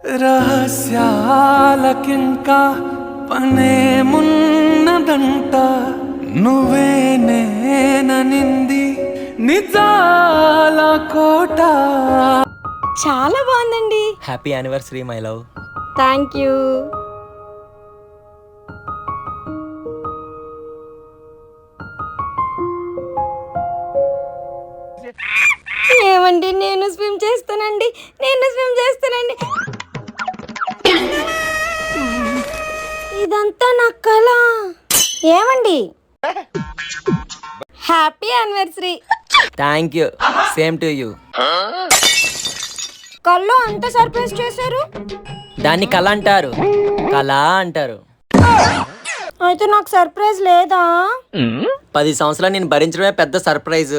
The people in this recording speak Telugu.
రహస్యాలకింకా పనేమున్నదంట నువ్వే నేననింది నిజాల కోట. చాలా బాగుందండి. Happy anniversary my love. Thank you. ఏమండి, నేను స్విమ్ చేస్తానండి. ఇదంతా నా కళ. ఏమండి, happy anniversary. Thank you, same to you. కళ్ళు అంత సర్ప్రైజ్ చేశారు. దాన్ని కళ అంటారు, కళ అంటారు. అయితే నాకు సర్ప్రైజ్ లేదా? 10 సంవత్సరాలు నేను భరించడమే పెద్ద సర్ప్రైజ్.